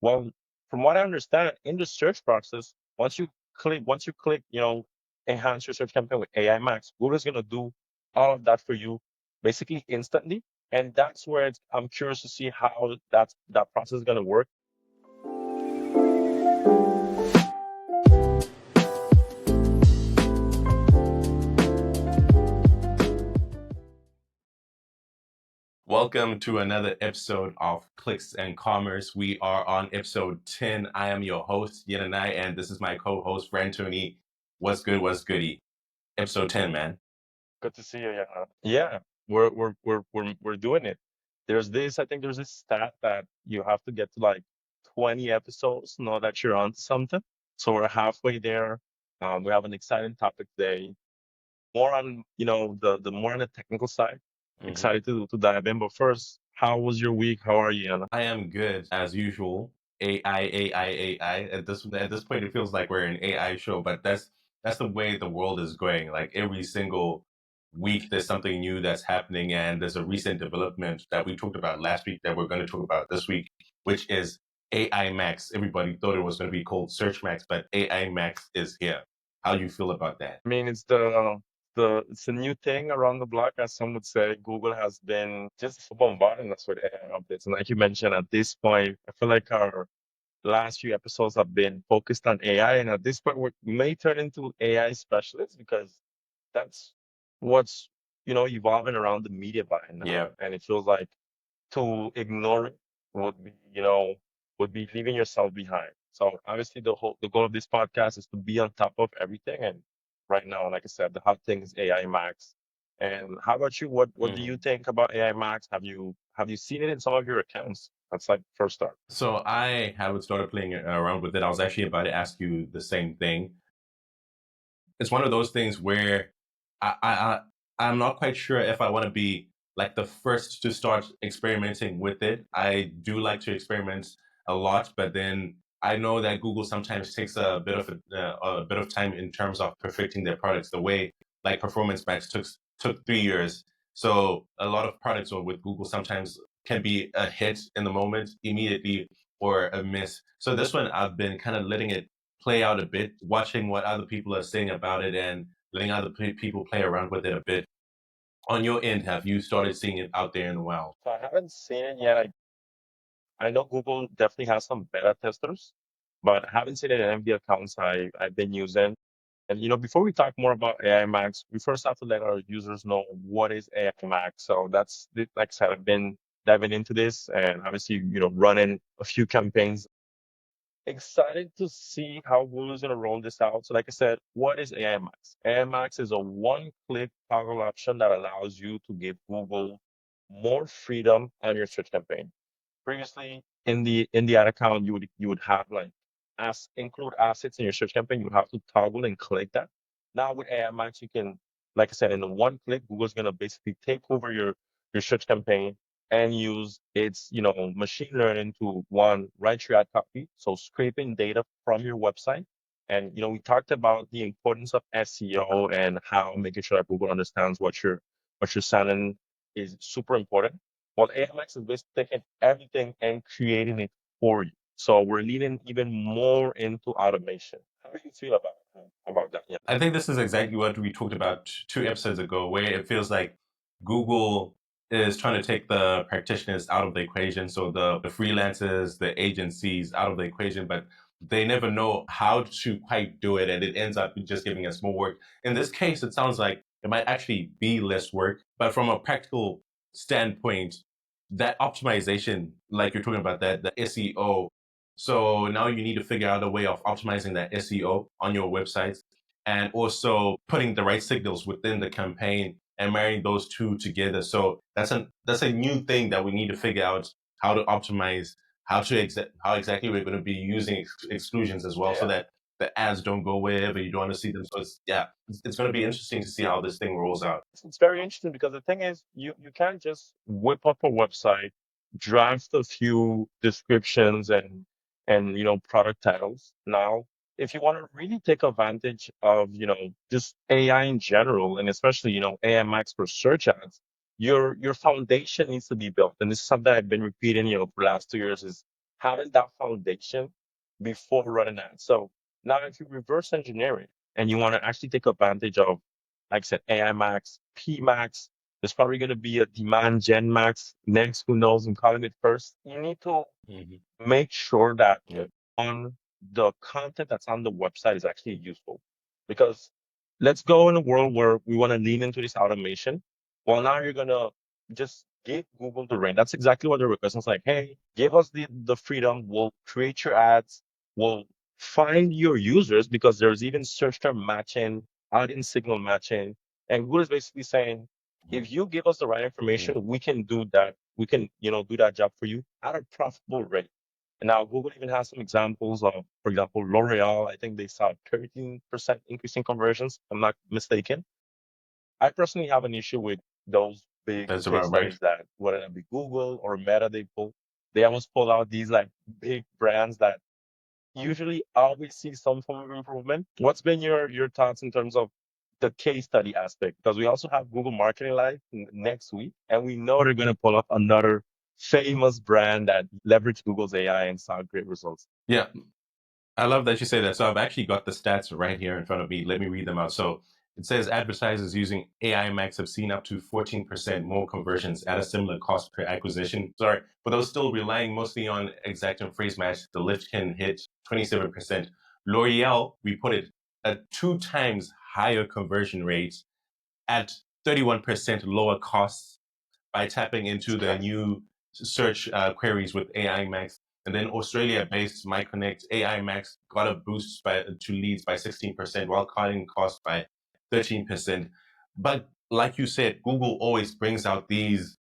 Well, from what I understand, in the search process, once you click, enhance your search campaign with AI Max, Google's gonna do all of that for you basically instantly. And that's where I'm curious to see how that process is gonna work. Welcome to another episode of Clicks and Commerce. We are on episode 10. I am your host, Yenanai, and this is my co-host, Fran Tony. What's good? What's goody? Episode 10, man. Good to see you. Yeah, yeah, we're doing it. I think there's this stat that you have to get to like 20 episodes to know that you're on something. So we're halfway there. We have an exciting topic today. More on, the more on the technical side. hmm Excited to dive in. But first, how was your week? How are you, Anna? I am good as usual. AI. At this point, it feels like we're an AI show, but that's the way the world is going. Like every single week, there's something new that's happening, and there's a recent development that we talked about last week that we're going to talk about this week, which is AI Max. Everybody thought it was going to be called Search Max, but AI Max is here. How do you feel about that? I mean, it's a new thing around the block, as some would say. Google has been just bombarding us with AI updates. And like you mentioned, at this point, I feel like our last few episodes have been focused on AI, and at this point, we may turn into AI specialists because that's what's evolving around the media buying now, Yeah. and it feels like to ignore it would be leaving yourself behind. So obviously, the goal of this podcast is to be on top of everything, and right now, like I said, the hot thing is AI Max. And how about you? What do you Mhm. think about AI Max? Have you seen it in some of your accounts? That's like first start. So I haven't started playing around with it. I was actually about to ask you the same thing. It's one of those things where I'm not quite sure if I want to be like the first to start experimenting with it. I do like to experiment a lot, but then I know that Google sometimes takes a bit of time in terms of perfecting their products. The way like Performance Max took 3 years. So a lot of products with Google sometimes can be a hit in the moment immediately or a miss. So this one I've been kind of letting it play out a bit, watching what other people are saying about it and letting other people play around with it a bit. On your end, have you started seeing it out there in the wild? So I haven't seen it yet. I know Google definitely has some beta testers, but I haven't seen it in any of the accounts I've been using. And before we talk more about AI Max, we first have to let our users know what is AI Max. So like I said, I've been diving into this and obviously, running a few campaigns. Excited to see how Google is going to roll this out. So, like I said, what is AI Max? AI Max is a one-click toggle option that allows you to give Google more freedom on your search campaign. Previously, in the ad account, you would have like as include assets in your search campaign. You would have to toggle and click that. Now with AI Max, you can, like I said, in the one click, Google's gonna basically take over your search campaign and use its machine learning to one write your ad copy, so scraping data from your website. And we talked about the importance of SEO and how making sure that Google understands what you're selling is super important. Well, AMX is basically taking everything and creating it for you. So we're leaning even more into automation. How do you feel about that? Yeah. I think this is exactly what we talked about 2 episodes ago, where it feels like Google is trying to take the practitioners out of the equation, so the freelancers, the agencies out of the equation, but they never know how to quite do it, and it ends up just giving us more work. In this case, it sounds like it might actually be less work, but from a practical standpoint, that optimization, like you're talking about, that the SEO. So now you need to figure out a way of optimizing that SEO on your websites and also putting the right signals within the campaign and marrying those two together. So that's a new thing that we need to figure out how to optimize, how exactly we're going to be using exclusions as well, so Yeah. that the ads don't go wherever you don't want to see them. So it's going to be interesting to see how this thing rolls out. It's very interesting because the thing is, you can't just whip up a website, draft a few descriptions and product titles. Now, if you want to really take advantage of just AI in general, and especially AI Max for search ads, your foundation needs to be built. And this is something I've been repeating for the last 2 years is having that foundation before running ads. So now if you reverse engineer it and you want to actually take advantage of, like I said, AI Max, P Max, there's probably going to be a demand Gen Max next. Who knows? I'm calling it first. You need to Mhm. make sure that Yeah. on the content that's on the website is actually useful. Because let's go in a world where we want to lean into this automation. Well, now you're gonna just give Google the reign. That's exactly what the request is like. Hey, give us the freedom. We'll create your ads. We'll find your users because there's even search term matching, audience signal matching. And Google is basically saying, if you give us the right Yeah. information, we can do that. We can, do that job for you at a profitable rate. And now Google even has some examples of, for example, L'Oreal. I think they saw 13% increase in conversions, if I'm not mistaken. I personally have an issue with those big That's case about right. studies that, whether it be Google or Meta, they always pull out these like big brands that usually always see some form of improvement. What's been your thoughts in terms of the case study aspect? Because we also have Google Marketing Live next week, and we know they're going to pull up another famous brand that leveraged Google's AI and saw great results. Yeah. I love that you say that. So I've actually got the stats right here in front of me. Let me read them out. So it says advertisers using AI Max have seen up to 14% more conversions at a similar cost per acquisition. Sorry, for those still relying mostly on exact and phrase match, the lift can hit 27%. L'Oreal reported a 2 times higher conversion rate at 31% lower costs by tapping into the new search queries with AI Max. And then Australia-based MyConnect AI Max got a boost to leads by 16% while cutting costs by 13%. But like you said, Google always brings out these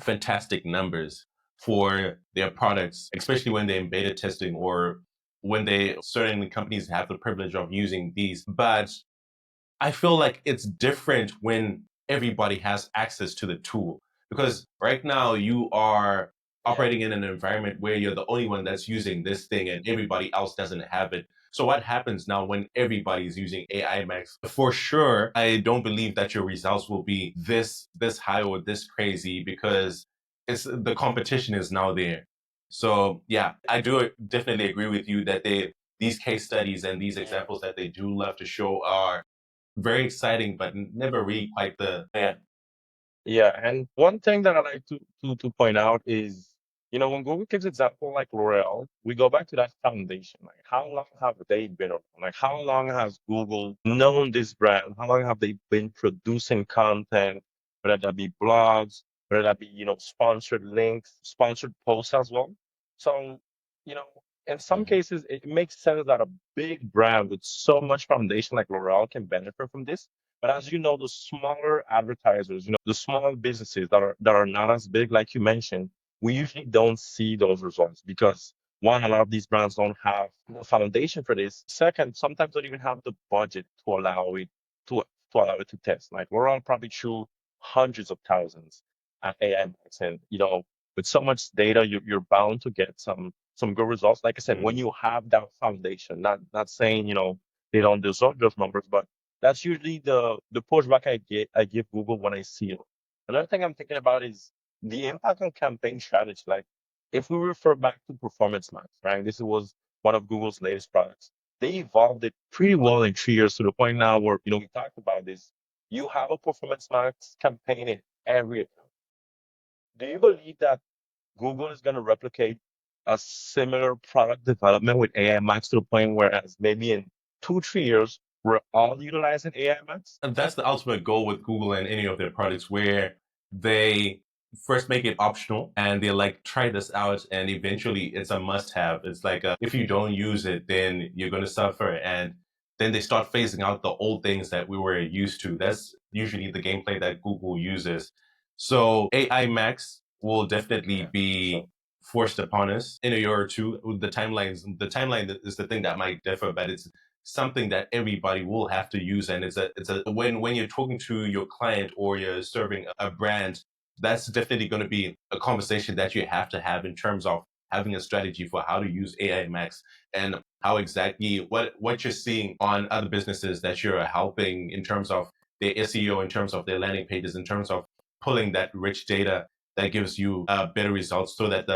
fantastic numbers for their products, especially when they're in beta testing or when certain companies have the privilege of using these. But I feel like it's different when everybody has access to the tool because right now you are Yeah. operating in an environment where you're the only one that's using this thing and everybody else doesn't have it. So what happens now when everybody's using AI Max? For sure, I don't believe that your results will be this high or this crazy because it's the competition is now there. So yeah, I do definitely agree with you that these case studies and these Yeah. examples that they do love to show are very exciting, but never really quite the Yeah. Yeah, and one thing that I like to point out is, when Google gives example like L'Oreal, we go back to that foundation. Like, how long have they been around? Like, how long has Google known this brand? How long have they been producing content, whether that be blogs, whether that be, sponsored links, sponsored posts as well? So, you know, in some Mhm. cases, it makes sense that a big brand with so much foundation like L'Oreal can benefit from this. But as you know, the smaller advertisers, the small businesses that are not as big, like you mentioned, we usually don't see those results because one, a lot of these brands don't have the foundation for this. Second, sometimes don't even have the budget to allow it to test. Like we're all probably through hundreds of thousands at AI Max, and with so much data, you're bound to get some good results. Like I said, when Mhm. you have that foundation, not saying they don't deserve those numbers, but that's usually the pushback I give Google when I see it. Another thing I'm thinking about is the impact on campaign strategy. Like if we refer back to Performance Max, right? This was one of Google's latest products. They evolved it pretty well in 3 years to the point now where we talked about this. You have a Performance Max campaign in every account. Do you believe that Google is going to replicate a similar product development with AI Max to the point whereas maybe in 2, 3 years we're all utilizing AI Max? And that's the ultimate goal with Google and any of their products, where they first make it optional and they're like, try this out, and eventually it's a must have. It's like, if you don't use it, then you're going to suffer. And then they start phasing out the old things that we were used to. That's usually the gameplay that Google uses. So AI Max will definitely Yeah, for be sure. forced upon us in a year or two. The timeline is the thing that might differ, but it's something that everybody will have to use. And it's a when you're talking to your client or you're serving a brand, that's definitely going to be a conversation that you have to have in terms of having a strategy for how to use AI Max and how exactly what you're seeing on other businesses that you're helping in terms of their SEO, in terms of their landing pages, in terms of pulling that rich data that gives you better results so that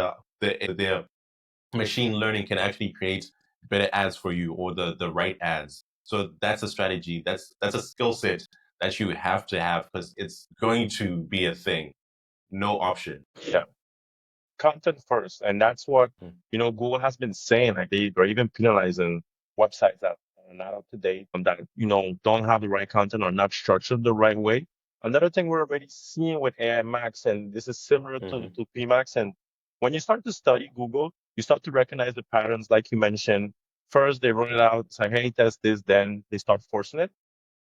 their machine learning can actually create better ads for you or the right ads. So that's a strategy. That's a skill set that you have to have because it's going to be a thing. No option. Yeah, content first, and that's what Mm. Google has been saying. Like they're even penalizing websites that are not up to date, that don't have the right content or not structured the right way. Another thing we're already seeing with AI Max, and this is similar to Mhm. PMax, and when you start to study Google, you start to recognize the patterns, like you mentioned. First, they roll it out, say, "Hey, test this," then they start forcing it.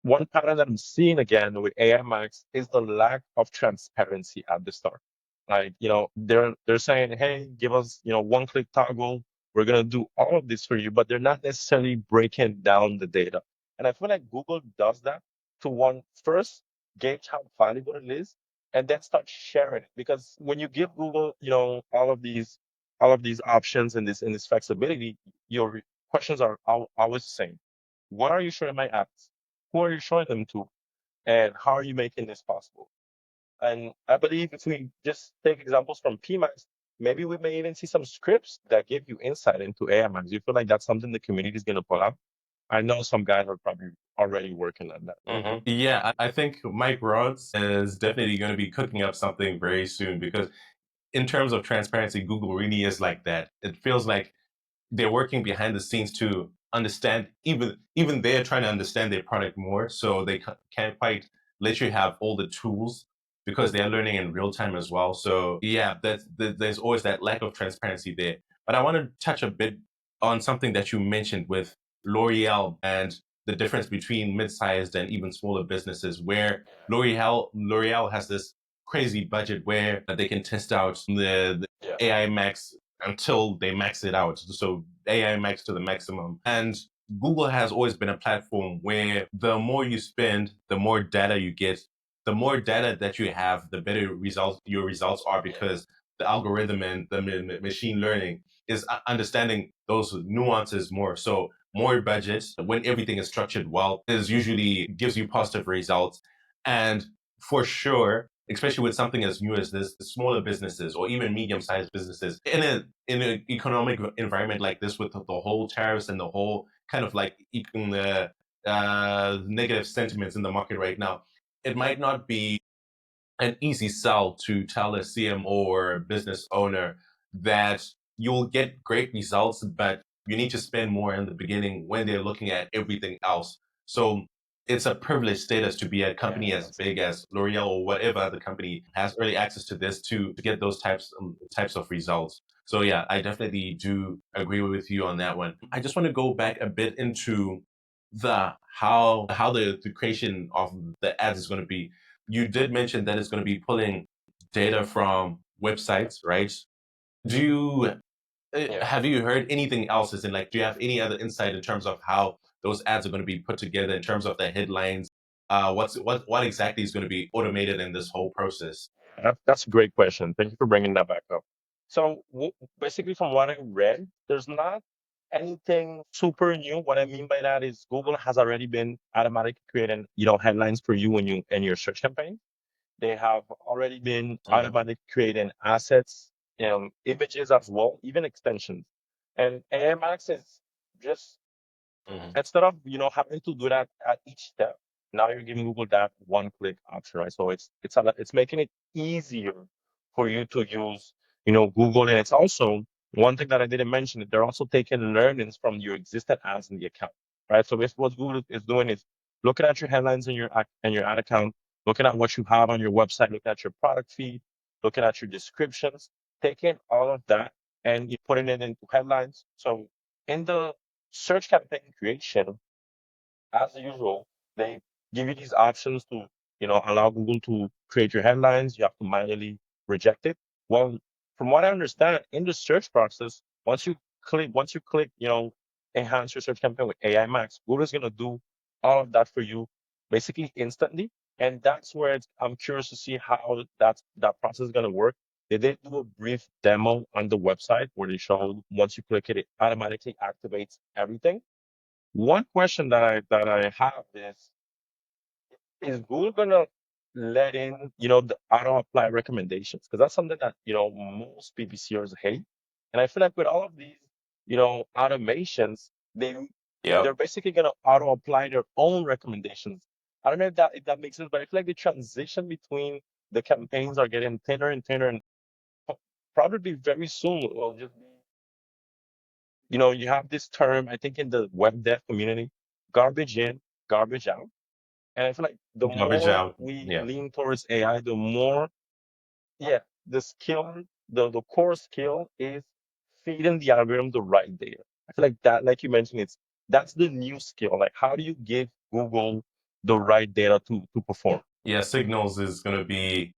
One pattern that I'm seeing again with AI Max is the lack of transparency at the start. Like, they're saying, "Hey, give us, one click toggle. We're gonna do all of this for you," but they're not necessarily breaking down the data. And I feel like Google does that to one first gauge how valuable it is, and then start sharing it. Because when you give Google, all of these options and this flexibility, your questions are always the same. What are you showing my ads? Who are you showing them to? And how are you making this possible? And I believe if we just take examples from PMax, maybe we may even see some scripts that give you insight into AMX. You feel like that's something the community is going to pull out? I know some guys are probably already working on that. Yeah, I think Mike Rods is definitely going to be cooking up something very soon because in terms of transparency, Google really is like that. It feels like they're working behind the scenes to understand, even they're trying to understand their product more, so they can't quite let you have all the tools because they're learning in real time as well. So yeah, there's always that lack of transparency there. But I want to touch a bit on something that you mentioned with L'Oreal and the difference between mid-sized and even smaller businesses, where L'Oreal has this crazy budget where they can test out Yeah. AI Max until they max it out. So AI max to the maximum. And Google has always been a platform where the more you spend, the more data you get. The more data that you have, the better results your results are because the algorithm and the machine learning is understanding those nuances more. So more budget when everything is structured well is usually gives you positive results. And for sure, especially with something as new as this, smaller businesses or even medium-sized businesses in an economic environment like this with the whole tariffs and the whole kind of like the negative sentiments in the market right now, it might not be an easy sell to tell a CMO or business owner that you'll get great results, but you need to spend more in the beginning when they're looking at everything else. So it's a privileged status to be at a company as big as L'Oreal or whatever other company has early access to this to get those types of results. So yeah, I definitely do agree with you on that one. I just want to go back a bit into the how the creation of the ads is going to be. You did mention that it's going to be pulling data from websites, right? Do you Yeah. have you heard anything else? As in, like, do you have any other insight in terms of how those ads are going to be put together in terms of the headlines? What exactly is going to be automated in this whole process? That's a great question. Thank you for bringing that back up. So, basically, from what I read, there's not anything super new. What I mean by that is Google has already been automatically creating, headlines for you when you in your search campaign. They have already been Mhm. automatically creating assets, images as well, even extensions. And AMX is just Mhm. instead of having to do that at each step, now you're giving Google that one-click option, right? So it's making it easier for you to use Google, and it's also one thing that I didn't mention. They're also taking learnings from your existing ads in the account, right? So if what Google is doing is looking at your headlines in your ad account, looking at what you have on your website, looking at your product feed, looking at your descriptions, taking all of that and you putting it into headlines. So in the search campaign creation, as usual, they give you these options to, allow Google to create your headlines. You have to manually reject it. Well, from what I understand, in the search process, once you click, enhance your search campaign with AI Max, Google is gonna do all of that for you basically instantly. And that's where I'm curious to see how that process is gonna work. They did do a brief demo on the website where they showed once you click it, it automatically activates everything. One question that I have is Google gonna let in, the auto apply recommendations? Because that's something that, most PPCers hate. And I feel like with all of these, automations, Yep. they're basically gonna auto apply their own recommendations. I don't know if that makes sense, but I feel like the transition between the campaigns are getting thinner and thinner, and probably very soon will just be, you have this term, I think, in the web dev community, garbage in, garbage out. And I feel like the Garbage more out. we Yeah. lean towards AI, the more, yeah, the skill, the core skill is feeding the algorithm the right data. I feel like that, like you mentioned, that's the new skill. Like, how do you give Google the right data to perform? Yeah, signals is going to be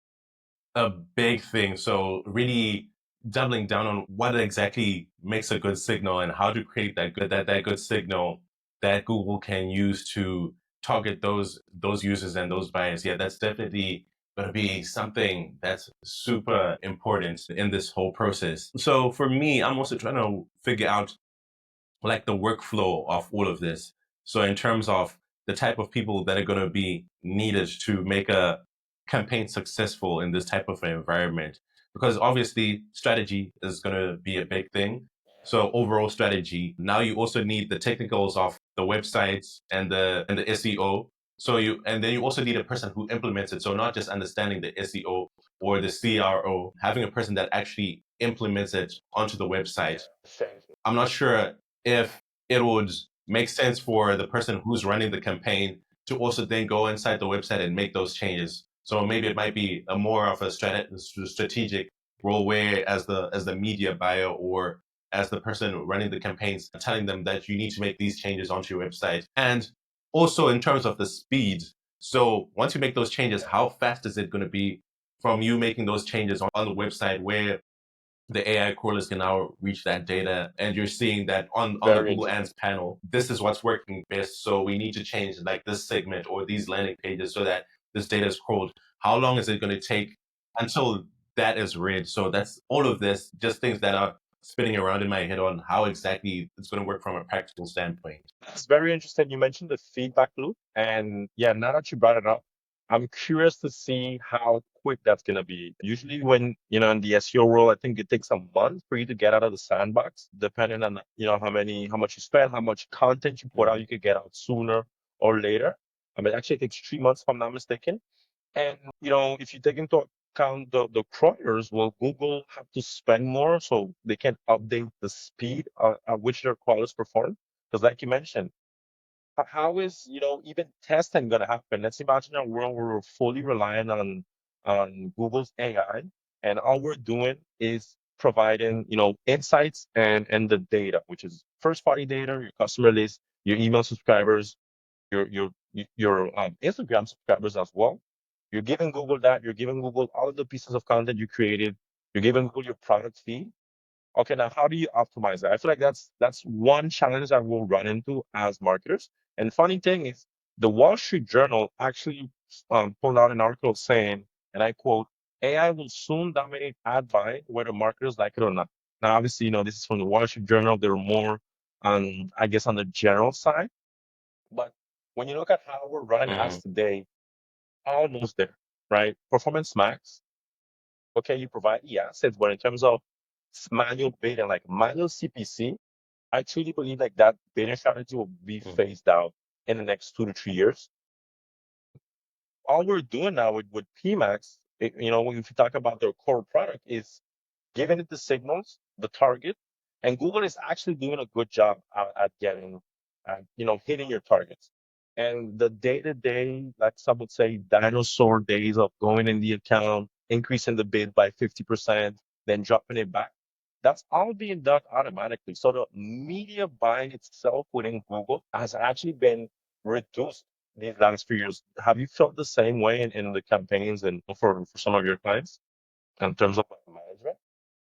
a big thing. So really doubling down on what exactly makes a good signal and how to create that good signal that Google can use to target those users and those buyers. Yeah, that's definitely going to be something that's super important in this whole process. So for me, I'm also trying to figure out like the workflow of all of this. So in terms of the type of people that are going to be needed to make a campaign successful in this type of environment, because obviously strategy is going to be a big thing. So overall strategy. Now you also need the technicals of the websites and the SEO. So then you also need a person who implements it. So not just understanding the SEO or the CRO, having a person that actually implements it onto the website. I'm not sure if it would make sense for the person who's running the campaign to also then go inside the website and make those changes. So maybe it might be a more of a strategic role where as the media buyer or as the person running the campaigns, telling them that you need to make these changes onto your website. And also in terms of the speed. So once you make those changes, how fast is it going to be from you making those changes on the website where the AI crawlers can now reach that data, and you're seeing that on the Very Google interesting. Ads panel, this is what's working best. So we need to change like this segment or these landing pages so that this data is crawled. How long is it going to take until that is read? So that's all of this, just things that are spinning around in my head on how exactly it's going to work from a practical standpoint. It's very interesting. You mentioned the feedback loop, and yeah, now that you brought it up, I'm curious to see how quick that's gonna be. Usually, when in the SEO world, I think it takes a month for you to get out of the sandbox, depending on how much you spend, how much content you put out. Mhm. You could get out sooner or later. I mean, actually, it takes 3 months, if I'm not mistaken. And if you take into account the crawlers, will Google have to spend more so they can update the speed at which their crawlers perform? Because, like you mentioned, how is even testing going to happen? Let's imagine a world where we're fully reliant on Google's AI, and all we're doing is providing insights and the data, which is first party data, your customer list, your email subscribers, your Instagram subscribers as well. You're giving Google that. You're giving Google all of the pieces of content you created. You're giving Google your product feed. Okay, now how do you optimize that? I feel like that's one challenge that we'll run into as marketers. And funny thing is, the Wall Street Journal actually pulled out an article saying, and I quote, "AI will soon dominate ad buying, whether marketers like it or not." Now, obviously, this is from the Wall Street Journal. They're more on, I guess, on the general side. But when you look at how we're running ads Mhm. today, almost there, right? Performance Max, okay, you provide the assets, but in terms of manual bidding, like manual CPC, I truly believe like that bidding strategy will be Mhm. phased out in the next 2 to 3 years. All we're doing now with PMax, when you talk about their core product, is giving it the signals, the target, and Google is actually doing a good job at getting, hitting your targets. And the day-to-day, like some would say, dinosaur days of going in the account, increasing the bid by 50%, then dropping it back, that's all being done automatically. So the media buying itself within Google has actually been reduced these last few years. Have you felt the same way in the campaigns and for some of your clients in terms of like, management?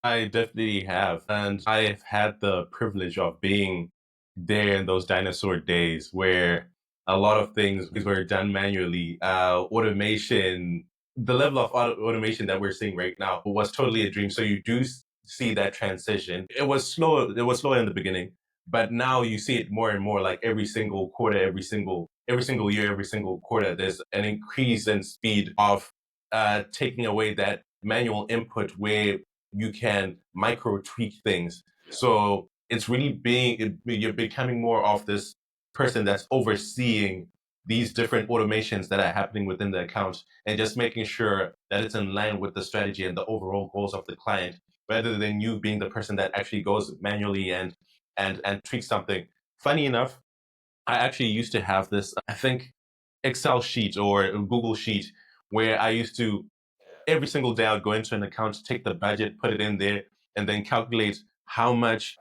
I definitely have. And I've had the privilege of being there in those dinosaur days where a lot of things were done manually. Automation, the level of automation that we're seeing right now was totally a dream. So you do see that transition. It was slow in the beginning, but now you see it more and more like every single quarter, every single year, every single quarter, there's an increase in speed of taking away that manual input where you can micro tweak things. So it's really you're becoming more of this person that's overseeing these different automations that are happening within the account and just making sure that it's in line with the strategy and the overall goals of the client, rather than you being the person that actually goes manually and tweaks something. Funny enough, I actually used to have this, I think, Excel sheet or a Google sheet where I used to every single day I would go into an account, take the budget, put it in there, and then calculate how much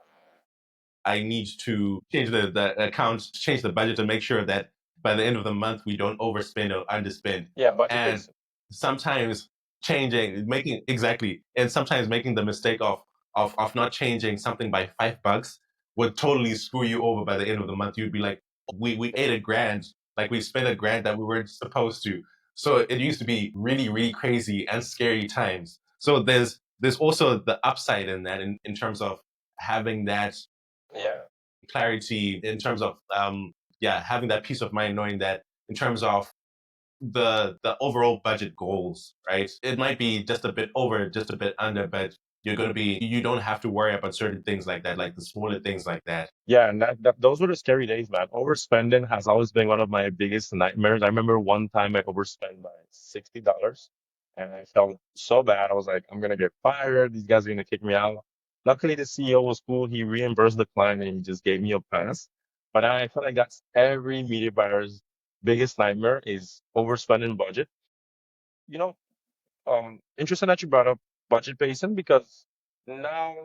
I need to change the account, change the budget to make sure that by the end of the month we don't overspend or underspend. Yeah, budget And based. sometimes making exactly, and sometimes making the mistake of not changing something by $5 would totally screw you over by the end of the month. You'd be like, we ate a grand, like we spent a grand that we weren't supposed to. So it used to be really, really crazy and scary times. So there's also the upside in that in terms of having that Yeah. clarity in terms of yeah, having that peace of mind knowing that in terms of the overall budget goals, right, it might be just a bit over, just a bit under, but you don't have to worry about certain things like that, like the smaller things like that. Yeah, and those were the scary days, man. Overspending has always been one of my biggest nightmares. I remember one time I overspent by $60 and I felt so bad. I was like, I'm gonna get fired. These guys are gonna kick me out. Luckily, the CEO was cool. He reimbursed the client and he just gave me a pass. But I feel like that's every media buyer's biggest nightmare is overspending budget. You know, interesting that you brought up budget pacing because now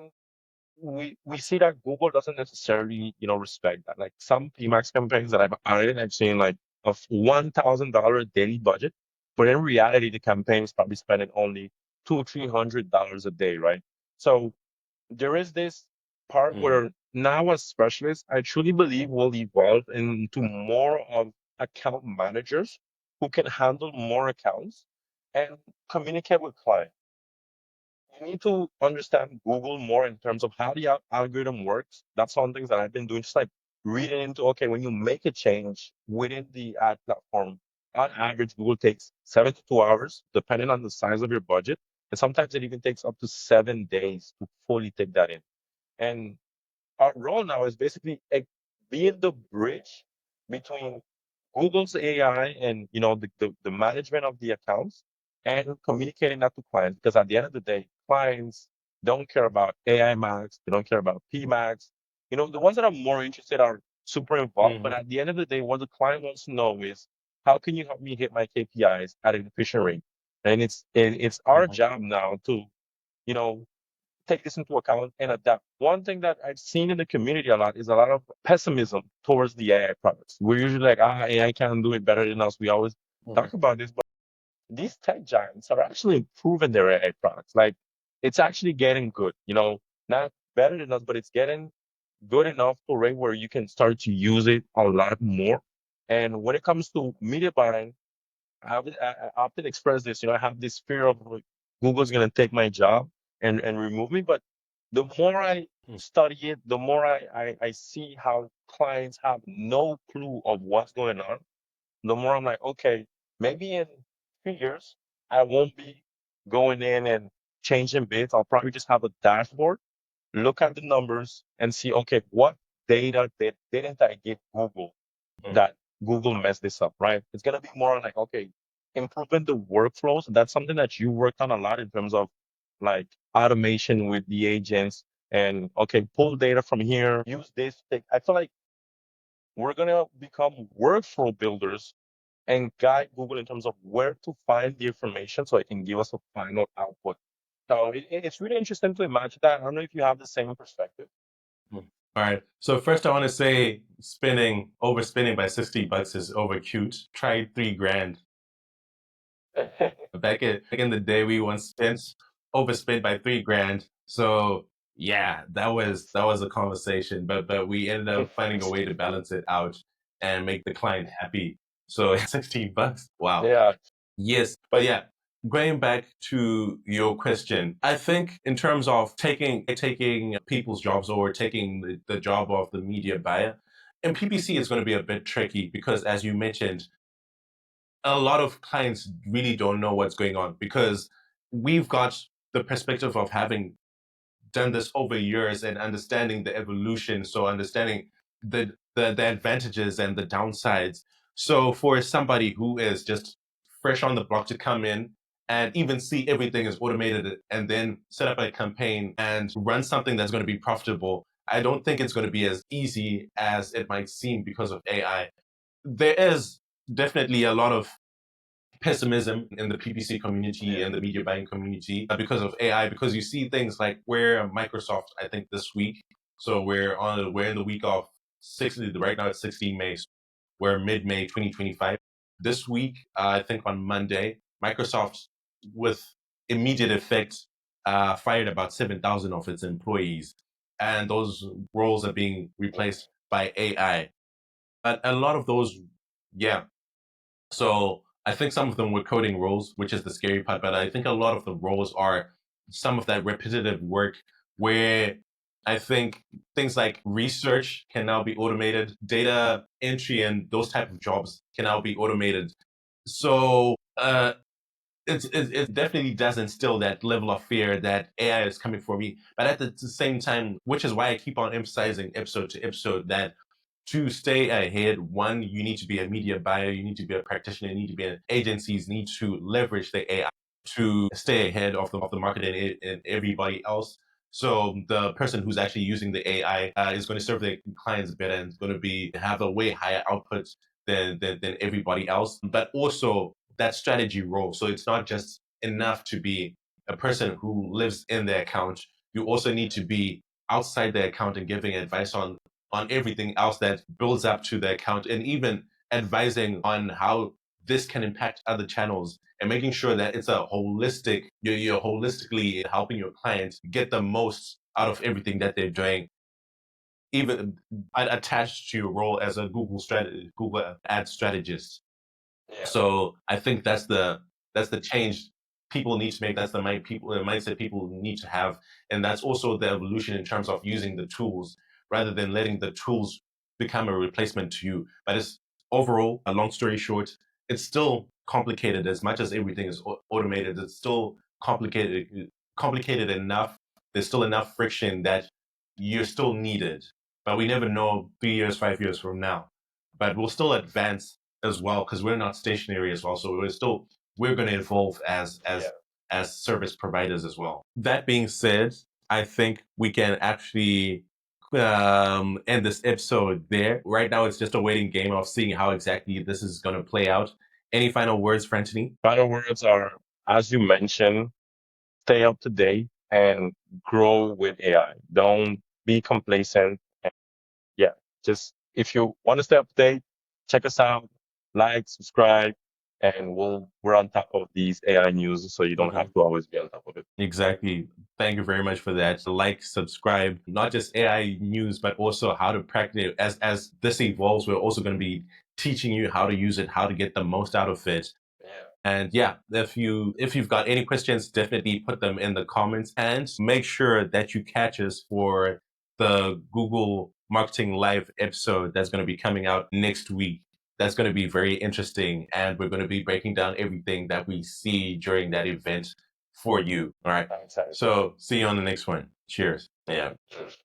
we see that Google doesn't necessarily, respect that. Like some PMAX campaigns that I've added, I've seen like a $1,000 daily budget, but in reality, the campaign is probably spending only $200-300 a day, right? So there is this part Mm. where now as specialists, I truly believe we'll evolve into more of account managers who can handle more accounts and communicate with clients. You need to understand Google more in terms of how the algorithm works. That's one thing that I've been doing, just like reading into, okay, when you make a change within the ad platform, on average, Google takes 72 hours, depending on the size of your budget. And sometimes it even takes up to 7 days to fully take that in. And our role now is basically being the bridge between Google's AI and the management of the accounts and communicating that to clients. Because at the end of the day, clients don't care about AI Max, they don't care about P Max. The ones that are more interested are super involved. But Hmm. at the end of the day, what the client wants to know is how can you help me hit my KPIs at an efficient rate? And it's our Hmm. job now to you know take this into account and adapt. One thing that I've seen in the community a lot is a lot of pessimism towards the AI products. We're usually like, AI can do it better than us. We always Hmm. talk about this, but these tech giants are actually improving their AI products. Like it's actually getting good, not better than us, but it's getting good enough to a rate where you can start to use it a lot more. And when it comes to media buying, I often express this. I have this fear of like, Google's going to take my job and remove me. But the more I study it, the more I see how clients have no clue of what's going on, the more I'm like, okay, maybe in 3 years, I won't be going in and changing bits. I'll probably just have a dashboard, look at the numbers, and see, okay, what data didn't I give Google that Google messed this up, right? It's gonna be more like, okay, improving the workflows. That's something that you worked on a lot in terms of like automation with the agents and okay, pull data from here, use this. I feel like we're gonna become workflow builders and guide Google in terms of where to find the information so it can give us a final output. So it's really interesting to imagine that. I don't know if you have the same perspective. All right. So first, I want to say overspending by $60 is over cute. Try 3 grand. Back in the day, we once overspent by 3 grand. So yeah, that was a conversation, but we ended up finding a way to balance it out and make the client happy. So $16. Wow. Yeah. Yes, but yeah, going back to your question, I think in terms of taking people's jobs or taking the job of the media buyer, in PPC it's going to be a bit tricky because, as you mentioned, a lot of clients really don't know what's going on because we've got the perspective of having done this over years and understanding the evolution, so understanding the advantages and the downsides. So for somebody who is just fresh on the block to come in and even see everything is automated and then set up a campaign and run something that's going to be profitable, I don't think it's going to be as easy as it might seem because of AI. There is definitely a lot of pessimism in the PPC community and the media buying community because of AI, because you see things like where Microsoft, I think this week, so we're in the week of 60, right now it's 16 May, so we're mid-May 2025. This week, I think on Monday, Microsoft, with immediate effect, fired about 7,000 of its employees, and those roles are being replaced by AI. But a lot of those, yeah, so I think some of them were coding roles, which is the scary part, but I think a lot of the roles are some of that repetitive work where I think things like research can now be automated, data entry and those type of jobs can now be automated. So it definitely does instill that level of fear that AI is coming for me. But at the same time, which is why I keep on emphasizing episode to episode that to stay ahead, one, you need to be a media buyer, you need to be a practitioner, you need to be agencies need to leverage the AI to stay ahead of the market and everybody else. So the person who's actually using the AI is going to serve their clients better and is going to have a way higher output than everybody else. But also that strategy role. So it's not just enough to be a person who lives in the account. You also need to be outside the account and giving advice on everything else that builds up to the account, and even advising on how this can impact other channels and making sure that it's a holistic, you're holistically helping your clients get the most out of everything that they're doing, even attached to your role as a Google ad strategist. Yeah. So I think that's the change people need to make. That's the mindset people need to have, and that's also the evolution in terms of using the tools rather than letting the tools become a replacement to you. But it's overall, a long story short, it's still complicated. As much as everything is automated, it's still complicated enough. There's still enough friction that you're still needed. But we never know 3 years, 5 years from now. But we'll still advance as well because we're not stationary as well. So we're going to evolve as service providers as well. That being said, I think we can actually end this episode there. Right now, it's just a waiting game of seeing how exactly this is going to play out. Any final words, Frantony? Final words are, as you mentioned, stay up to date and grow with AI. Don't be complacent. And yeah, just if you want to stay up to date, check us out, like, subscribe, and we're on top of these AI news, so you don't have to always be on top of it. Exactly. Thank you very much for that. Like, subscribe, not just AI news, but also how to practice it. As this evolves, we're also going to be teaching you how to use it, how to get the most out of it. Yeah. And yeah, if you've got any questions, definitely put them in the comments and make sure that you catch us for the Google Marketing Live episode that's going to be coming out next week. That's going to be very interesting, and we're going to be breaking down everything that we see during that event for you. All right. I'm excited. So see you on the next one. Cheers. Yeah. Cheers.